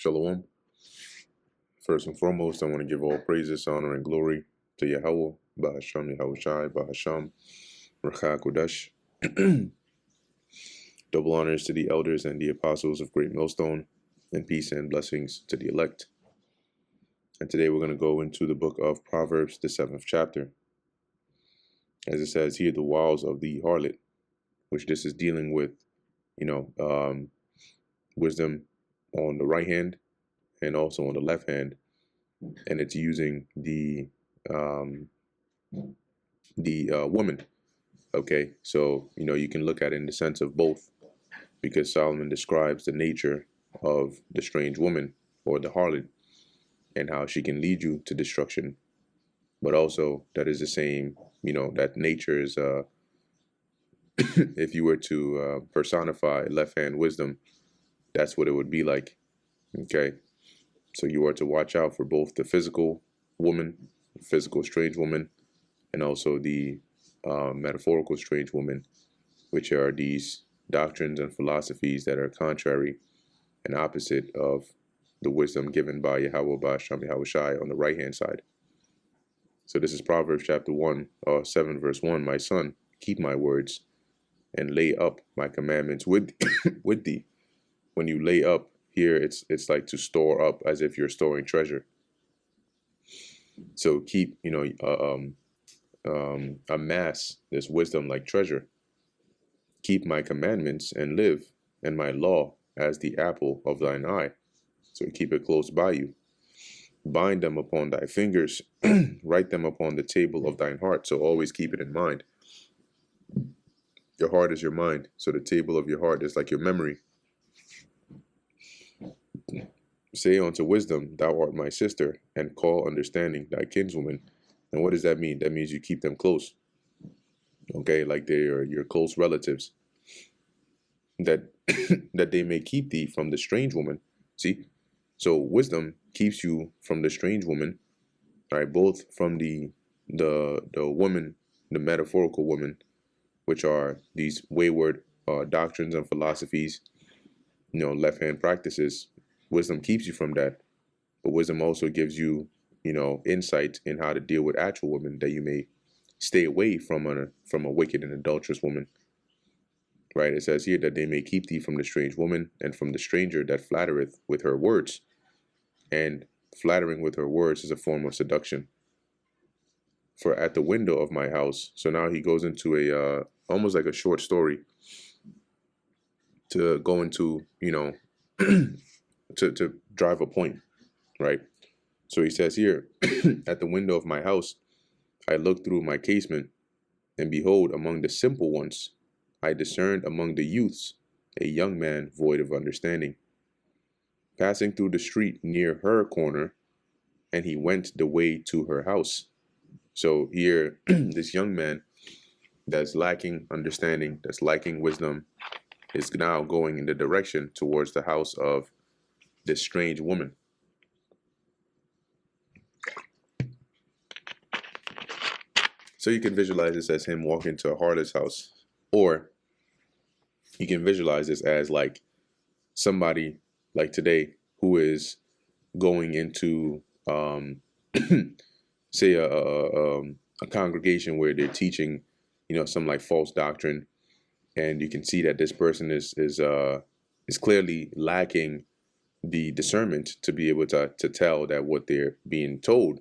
Shalom. First and foremost, I want to give all praises, honor, and glory to Yahweh, Bahasham Yahushai, Bahasham, Racha Kodesh. Double honors to the elders and the apostles of Great Millstone, and peace and blessings to the elect. And today we're going to go into the book of Proverbs, the 7th chapter. As it says here, the wiles of the harlot, which this is dealing with, wisdom on the right hand and also on the left hand, and it's using the woman. Okay, so you can look at it in the sense of both, because Solomon describes the nature of the strange woman or the harlot and how she can lead you to destruction, but also that is the same, that nature is if you were to personify left hand wisdom, that's what it would be like. Okay, so you are to watch out for both the physical woman, physical strange woman, and also the metaphorical strange woman, which are these doctrines and philosophies that are contrary and opposite of the wisdom given by Yahweh Ba'asham Yahushai on the right hand side. So this is Proverbs Chapter 7 verse 1. My son, keep my words and lay up my commandments with with thee. When you lay up here, it's like to store up, as if you're storing treasure. So keep, amass this wisdom like treasure. Keep my commandments and live, and my law as the apple of thine eye. So keep it close by you. Bind them upon thy fingers, write them upon the table of thine heart. So always keep it in mind. Your heart is your mind, so the table of your heart is like your memory. Say unto wisdom, thou art my sister, and call understanding thy kinswoman. And what does that mean? That means you keep them close. Okay, like they are your close relatives. That that they may keep thee from the strange woman. See? So wisdom keeps you from the strange woman, right? Both from the woman, the metaphorical woman, which are these wayward doctrines and philosophies, left-hand practices. Wisdom keeps you from that, but wisdom also gives you, insight in how to deal with actual women, that you may stay away from a wicked and adulterous woman. Right? It says here that they may keep thee from the strange woman and from the stranger that flattereth with her words. And flattering with her words is a form of seduction. For at the window of my house. So now he goes into a almost like a short story to go into, to drive a point, right? So he says here, at the window of my house, I looked through my casement, and behold, among the simple ones, I discerned among the youths a young man void of understanding, passing through the street near her corner, and he went the way to her house. So here, this young man that's lacking understanding, that's lacking wisdom, is now going in the direction towards the house of this strange woman. So you can visualize this as him walking to a harlot's house, or you can visualize this as like somebody like today who is going into, say, a congregation where they're teaching, some like false doctrine, and you can see that this person is clearly lacking the discernment to be able to tell that what they're being told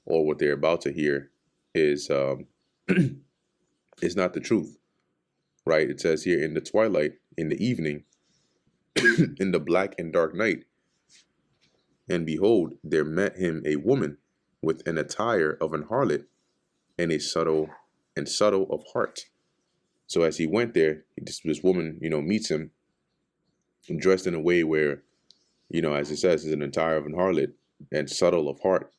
or what they're about to hear is is not the truth, right? It says here, in the twilight, in the evening, in the black and dark night, and behold, there met him a woman with an attire of an harlot, and a subtle of heart. So as he went there, this woman, meets him, dressed in a way where, as it says, is an attire of an harlot and subtle of heart.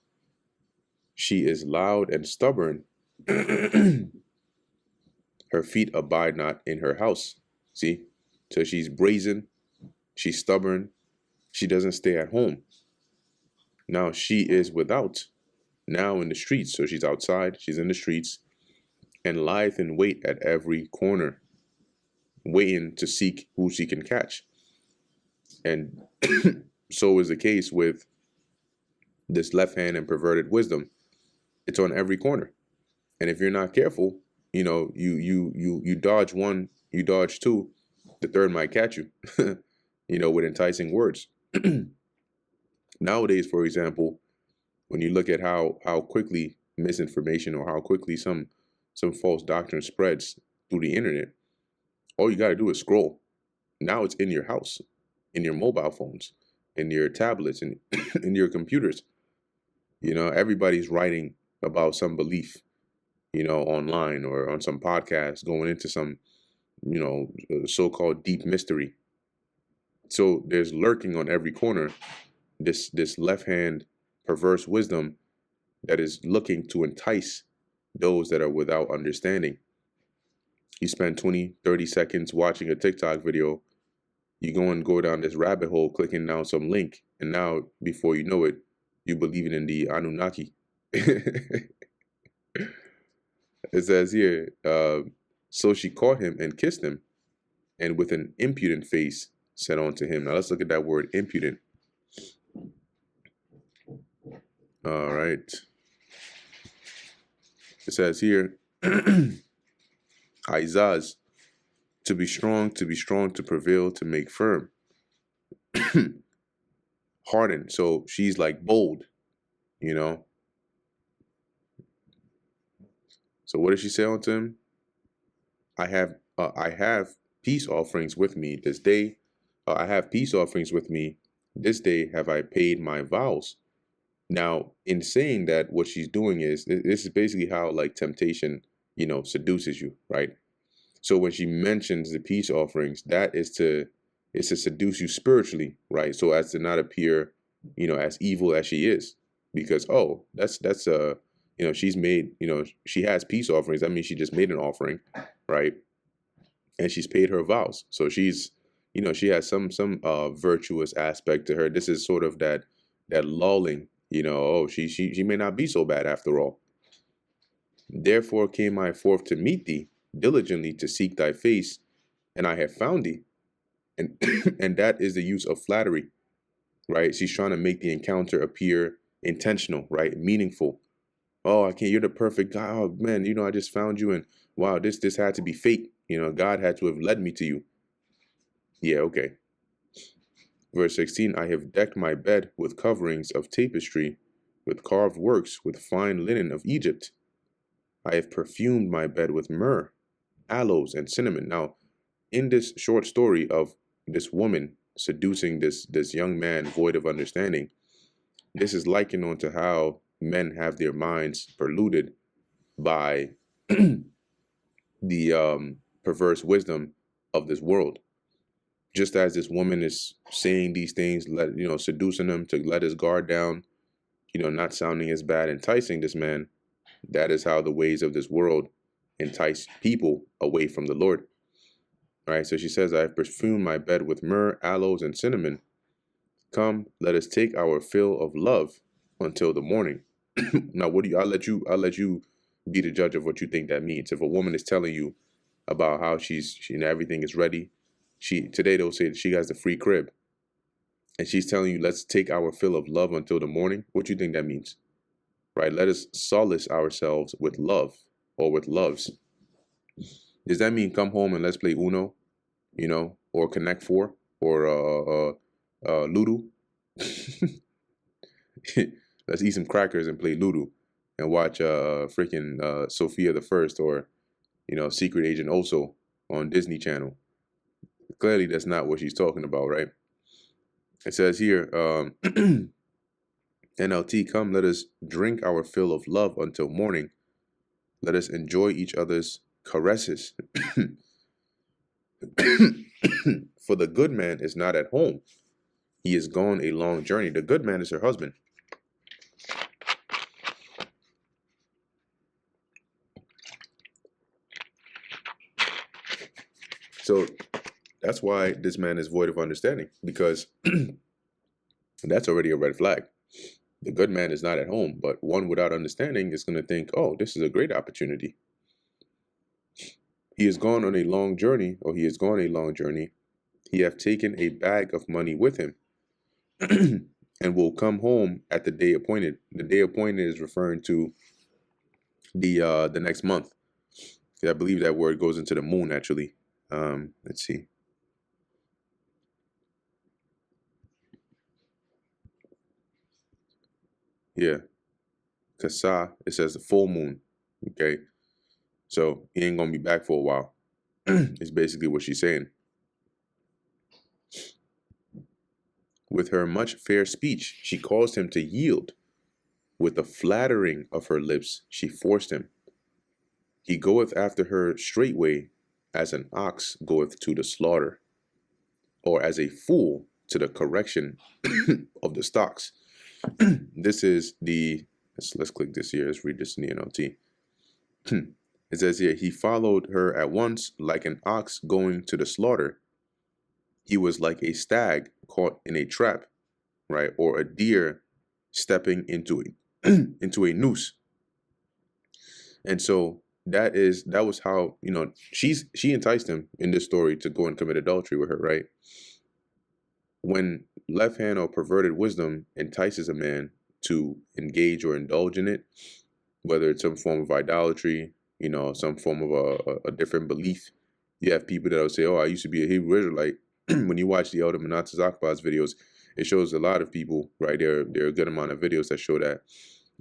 She is loud and stubborn. Her feet abide not in her house. See? So she's brazen, she's stubborn, she doesn't stay at home. Now she is without, now in the streets. So she's outside, she's in the streets, and lieth in wait at every corner, waiting to seek who she can catch. And So is the case with this left hand and perverted wisdom. It's on every corner. And if you're not careful, you dodge one, you dodge two, the third might catch you, with enticing words. Nowadays, for example, when you look at how quickly misinformation or how quickly some false doctrine spreads through the internet, all you got to do is scroll. Now it's in your house, in your mobile phones, in your tablets, and in your computers. Everybody's writing about some belief, online or on some podcast, going into some, so-called deep mystery. So there's lurking on every corner this left hand perverse wisdom that is looking to entice those that are without understanding. You spend 20, 30 seconds watching a TikTok video, you go down this rabbit hole, clicking down some link, and now before you know it, you believing in the Anunnaki. It says here, so she caught him and kissed him, and with an impudent face said unto him. Now let's look at that word impudent. All right. It says here, Aizaz, to be strong, to prevail, to make firm. Hardened. So she's like bold, So what did she say unto him? I have peace offerings with me this day. I have peace offerings with me. This day have I paid my vows. Now, in saying that, what she's doing is, this is basically how like temptation, seduces you, right? So when she mentions the peace offerings, that is to seduce you spiritually, right? So as to not appear, as evil as she is, because she's made, she has peace offerings. That means she just made an offering, right? And she's paid her vows. So she's, she has some virtuous aspect to her. This is sort of that lulling, she may not be so bad after all. Therefore came I forth to meet thee, diligently to seek thy face, and I have found thee. And and that is the use of flattery, right? She's trying to make the encounter appear intentional, right? Meaningful. Oh, I can't, you're the perfect guy. Oh man, I just found you, and wow, this had to be fate. God had to have led me to you. Yeah, okay. Verse 16, I have decked my bed with coverings of tapestry, with carved works, with fine linen of Egypt. I have perfumed my bed with myrrh, aloes, and cinnamon. Now, in this short story of this woman seducing this young man void of understanding, this is likened onto how men have their minds polluted by the perverse wisdom of this world. Just as this woman is saying these things, seducing him to let his guard down, not sounding as bad, enticing this man, that is how the ways of this world entice people away from the Lord. Right? So she says, I have perfumed my bed with myrrh, aloes, and cinnamon. Come, let us take our fill of love until the morning. Now, I'll let you be the judge of what you think that means. If a woman is telling you about how everything is ready, today they'll say she has the free crib, and she's telling you, let's take our fill of love until the morning. What do you think that means? Right? Let us solace ourselves with love or with loves. Does that mean come home and let's play Uno, or Connect Four, or Ludo? Let's eat some crackers and play Ludo, and watch freaking Sophia the First, or Secret Agent Oso on Disney Channel. Clearly, that's not what she's talking about, right? It says here, NLT, come, let us drink our fill of love until morning. Let us enjoy each other's caresses. For the good man is not at home. He is gone a long journey. The good man is her husband. So that's why this man is void of understanding, because that's already a red flag. The good man is not at home, but one without understanding is going to think, oh, this is a great opportunity. He has gone on a long journey, or he has gone a long journey. He hath taken a bag of money with him. and will come home at the day appointed. The day appointed is referring to the next month. I believe that word goes into the moon actually. Let's see. Yeah, Kasa, it says the full moon. Okay, so he ain't gonna be back for a while. Is basically what she's saying. With her much fair speech, she caused him to yield. With the flattering of her lips, she forced him. He goeth after her straightway, as an ox goeth to the slaughter, or as a fool to the correction of the stocks. This is the, let's click this here, let's read this in the NLT. It says here, he followed her at once like an ox going to the slaughter. He was like a stag caught in a trap, right? Or a deer stepping into into a noose. And so that was how, she enticed him in this story to go and commit adultery with her, right? When left hand or perverted wisdom entices a man to engage or indulge in it, whether it's some form of idolatry, some form of a different belief. You have people that will say, oh, I used to be a Hebrew Israelite. When you watch the Elder Manasseh Zakbaz's videos, it shows a lot of people, right? There are a good amount of videos that show that,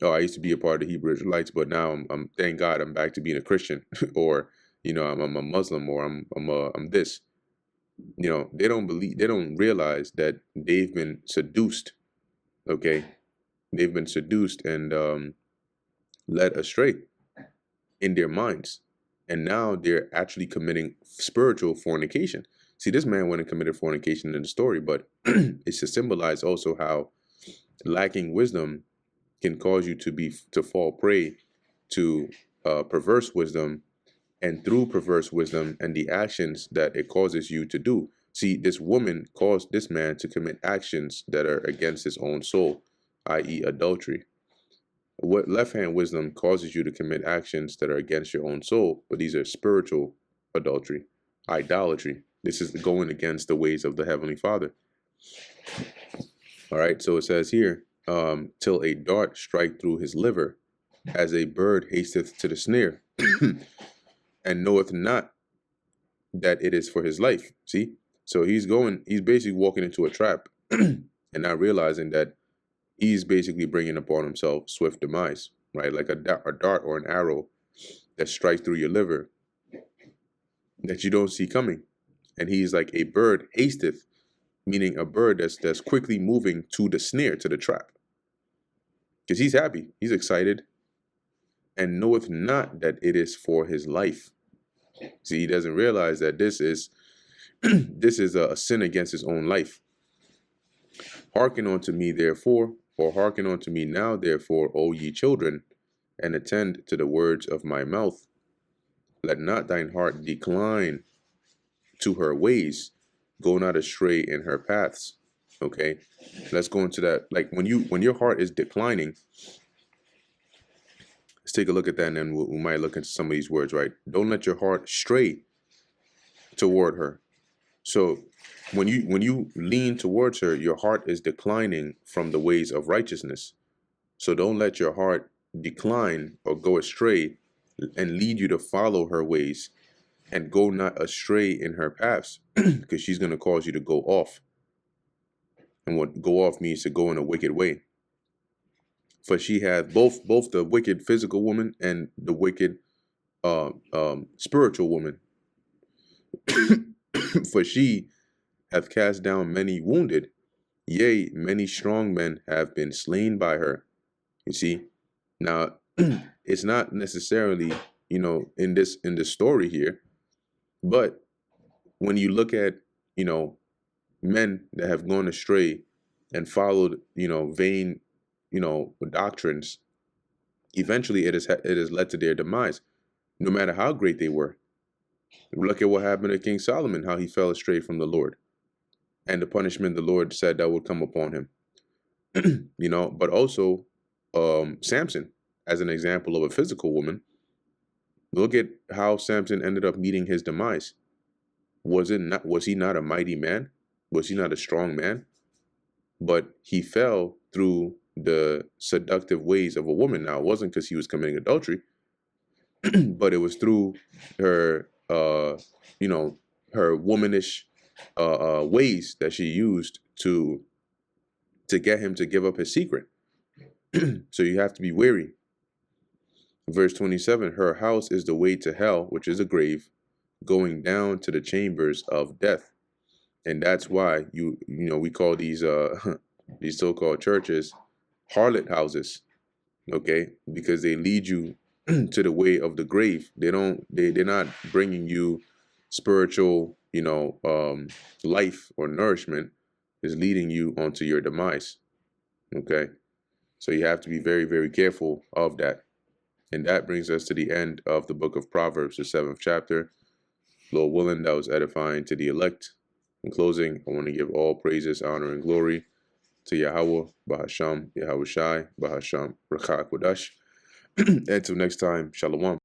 oh, I used to be a part of the Hebrew Israelites, but now I'm thank God I'm back to being a Christian, or I'm a Muslim, or I'm this. They don't realize that they've been seduced. Okay, they've been seduced and led astray in their minds, and now they're actually committing spiritual fornication. See, this man went and committed fornication in the story, but it's to symbolize also how lacking wisdom can cause you to fall prey to perverse wisdom, and through perverse wisdom and the actions that it causes you to do. See, this woman caused this man to commit actions that are against his own soul, i.e., adultery. What left hand wisdom causes you to commit actions that are against your own soul, but these are spiritual adultery, idolatry. This is going against the ways of the Heavenly Father. All right, so it says here, till a dart strike through his liver, as a bird hasteth to the snare, and knoweth not that it is for his life. See? So he's basically walking into a trap and not realizing that he's basically bringing upon himself swift demise, right? Like a dart or an arrow that strikes through your liver that you don't see coming. And he's like a bird hasteth, meaning a bird that's quickly moving to the snare, to the trap. Because he's happy, he's excited, and knoweth not that it is for his life. See, he doesn't realize that this is this is a sin against his own life. Hearken unto me, therefore, or hearken unto me now, therefore, O ye children, and attend to the words of my mouth. Let not thine heart decline to her ways, go not astray in her paths. Okay, let's go into that. Like when your heart is declining, let's take a look at that, and then we might look into some of these words, right? Don't let your heart stray toward her. So when you lean towards her, your heart is declining from the ways of righteousness. So don't let your heart decline or go astray and lead you to follow her ways, and go not astray in her paths, because she's going to cause you to go off. And what go off means to go in a wicked way. For she hath both the wicked physical woman and the wicked spiritual woman. For she hath cast down many wounded, yea, many strong men have been slain by her. You see, now it's not necessarily, in this story here, but when you look at, men that have gone astray and followed, vain, doctrines, eventually it has led to their demise, no matter how great they were. Look at what happened to King Solomon, how he fell astray from the Lord, and the punishment the Lord said that would come upon him. But also Samson, as an example of a physical woman. Look at how Samson ended up meeting his demise. Was he not a mighty man? Was he not a strong man? but he fell through the seductive ways of a woman. Now, it wasn't because he was committing adultery, but it was through her, her womanish ways that she used to get him to give up his secret. So you have to be wary. Verse 27, her house is the way to hell, which is a grave, going down to the chambers of death. And that's why we call these these so-called churches harlot houses, okay? Because they lead you to the way of the grave. They're not bringing you spiritual, life or nourishment. Is leading you onto your demise. Okay? So you have to be very, very careful of that. And that brings us to the end of the book of Proverbs, the 7th chapter. Lord willing, that was edifying to the elect. In closing, I want to give all praises, honor, and glory to Yahweh, Bahasham, Yahweh Shai, Bahasham, Rakha Kodash. Until next time, Shalom.